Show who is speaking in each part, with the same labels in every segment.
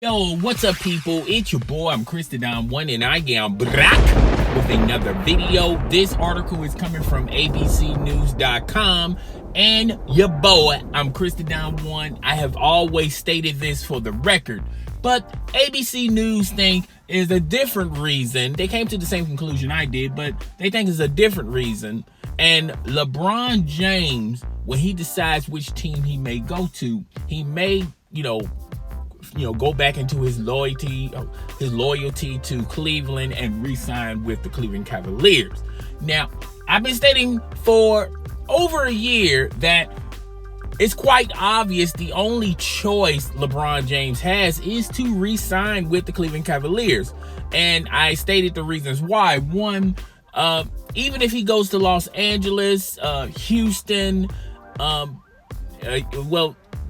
Speaker 1: Yo, what's up, people? It's your boy, I'm Christodon1, and I am back with another video. This article is coming from abcnews.com, and your boy, I'm Christodon1. I have always stated this for the record, but ABC News think is a different reason. They came to the same conclusion I did, but they think it's a different reason. And LeBron James, when he decides which team he may go to, he may, go back into his loyalty to Cleveland and re-sign with the Cleveland Cavaliers. Now, I've been stating for over a year that it's quite obvious the only choice LeBron James has is to re-sign with the Cleveland Cavaliers. And I stated the reasons why. One, even if he goes to Los Angeles, Houston,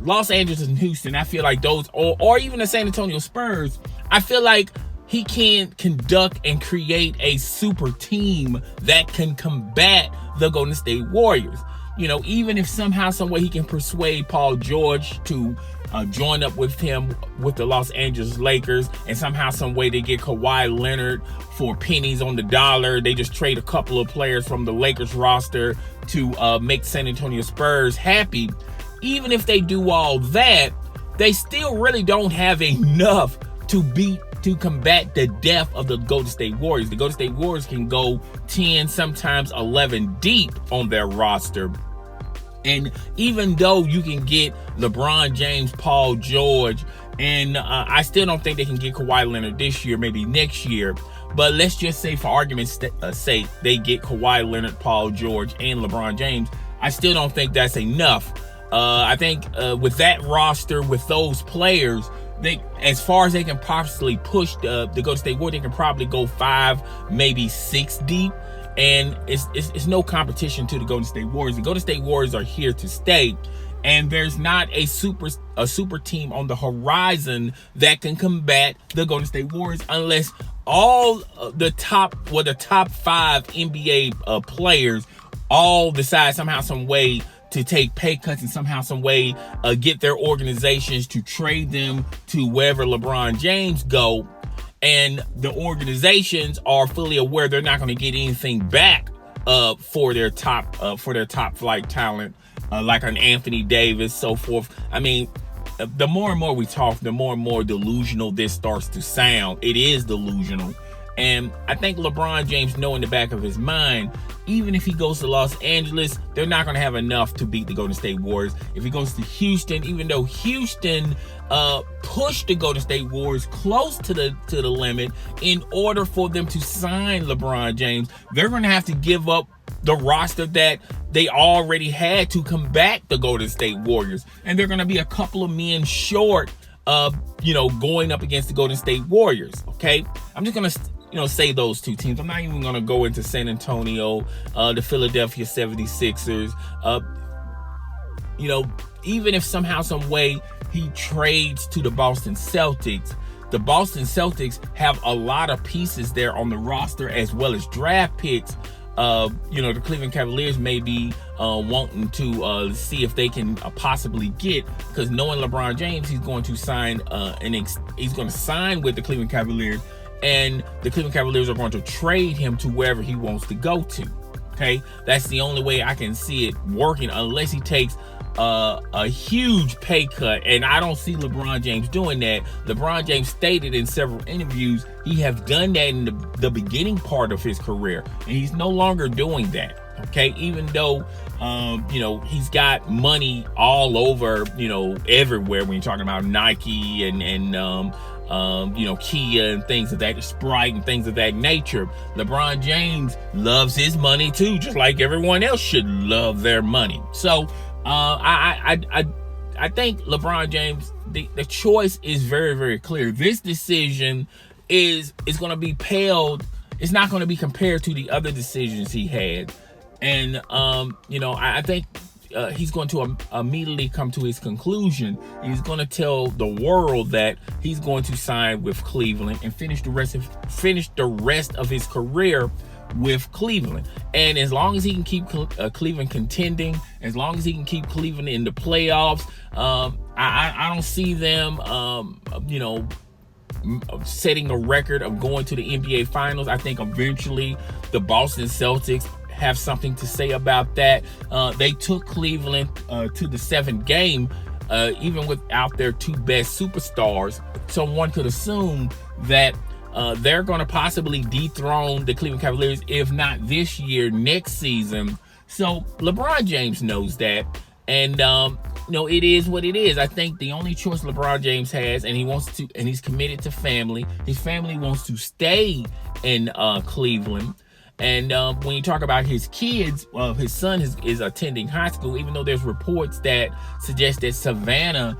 Speaker 1: Los Angeles and Houston, I feel like those, or even the San Antonio Spurs, I feel like he can conduct and create a super team that can combat the Golden State Warriors. Even if somehow, some way he can persuade Paul George to join up with him with the Los Angeles Lakers, and somehow, some way they get Kawhi Leonard for pennies on the dollar. They just trade a couple of players from the Lakers roster to make San Antonio Spurs happy. Even if they do all that, they still really don't have enough to combat the depth of the Golden State Warriors. The Golden State Warriors can go 10, sometimes 11 deep on their roster. And even though you can get LeBron James, Paul George, and I still don't think they can get Kawhi Leonard this year, maybe next year. But let's just say, for argument's sake, they get Kawhi Leonard, Paul George, and LeBron James. I still don't think that's enough. I think with that roster, with those players, they, as far as they can possibly push the Golden State Warriors, they can probably go 5, maybe 6 deep, and it's no competition to the Golden State Warriors. The Golden State Warriors are here to stay, and there's not a super team on the horizon that can combat the Golden State Warriors unless all the top 5 NBA players all decide somehow, some way to take pay cuts and somehow, some way get their organizations to trade them to wherever LeBron James go. And the organizations are fully aware they're not going to get anything back for their top flight talent, like an Anthony Davis, so forth. I mean, the more and more we talk, the more and more delusional this starts to sound. It is delusional. And I think LeBron James knows in the back of his mind, even if he goes to Los Angeles, they're not going to have enough to beat the Golden State Warriors. If he goes to Houston, even though Houston pushed the Golden State Warriors close to the limit in order for them to sign LeBron James, they're going to have to give up the roster that they already had to combat the Golden State Warriors. And they're going to be a couple of men short of, going up against the Golden State Warriors. Okay, I'm just going to say those two teams. I'm not even going to go into San Antonio, the Philadelphia 76ers. Even if somehow, some way he trades to the Boston Celtics have a lot of pieces there on the roster as well as draft picks. The Cleveland Cavaliers may be wanting to see if they can possibly get, because knowing LeBron James, he's going to sign he's going to sign with the Cleveland Cavaliers. And the Cleveland Cavaliers are going to trade him to wherever he wants to go to. Okay, that's the only way I can see it working, unless he takes a huge pay cut. And I don't see LeBron James doing that. LeBron James stated in several interviews he has done that in the beginning part of his career, and he's no longer doing that. Okay, even though he's got money all over, everywhere when you're talking about Nike and Kia and things of that, Sprite and things of that nature. LeBron James loves his money too, just like everyone else should love their money. So I think LeBron James, the choice is very, very clear. This decision is going to be paled. It's not going to be compared to the other decisions he had. And I think he's going to immediately come to his conclusion. He's going to tell the world that he's going to sign with Cleveland and finish the rest of his career with Cleveland. And as long as he can keep Cleveland contending, as long as he can keep Cleveland in the playoffs, I don't see them, setting a record of going to the NBA Finals. I think eventually the Boston Celtics have something to say about that. They took Cleveland to the 7th game, even without their 2 best superstars. So one could assume that they're going to possibly dethrone the Cleveland Cavaliers, if not this year, next season. So LeBron James knows that. And, it is what it is. I think the only choice LeBron James has, and he's committed to family. His family wants to stay in Cleveland. And when you talk about his kids, his son is attending high school, even though there's reports that suggest that Savannah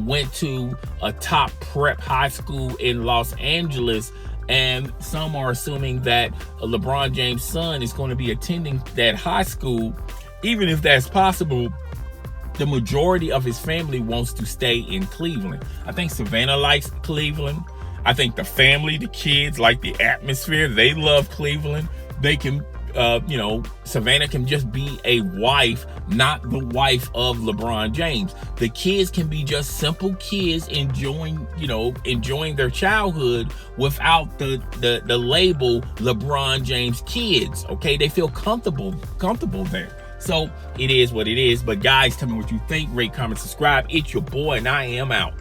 Speaker 1: went to a top prep high school in Los Angeles. And some are assuming that LeBron James' son is going to be attending that high school. Even if that's possible, the majority of his family wants to stay in Cleveland. I think Savannah likes Cleveland. I think the family, the kids like the atmosphere. They love Cleveland. They can, Savannah can just be a wife, not the wife of LeBron James. The kids can be just simple kids enjoying their childhood without the label LeBron James kids. Okay, they feel comfortable there. So it is what it is. But guys, tell me what you think. Rate, comment, subscribe. It's your boy, and I am out.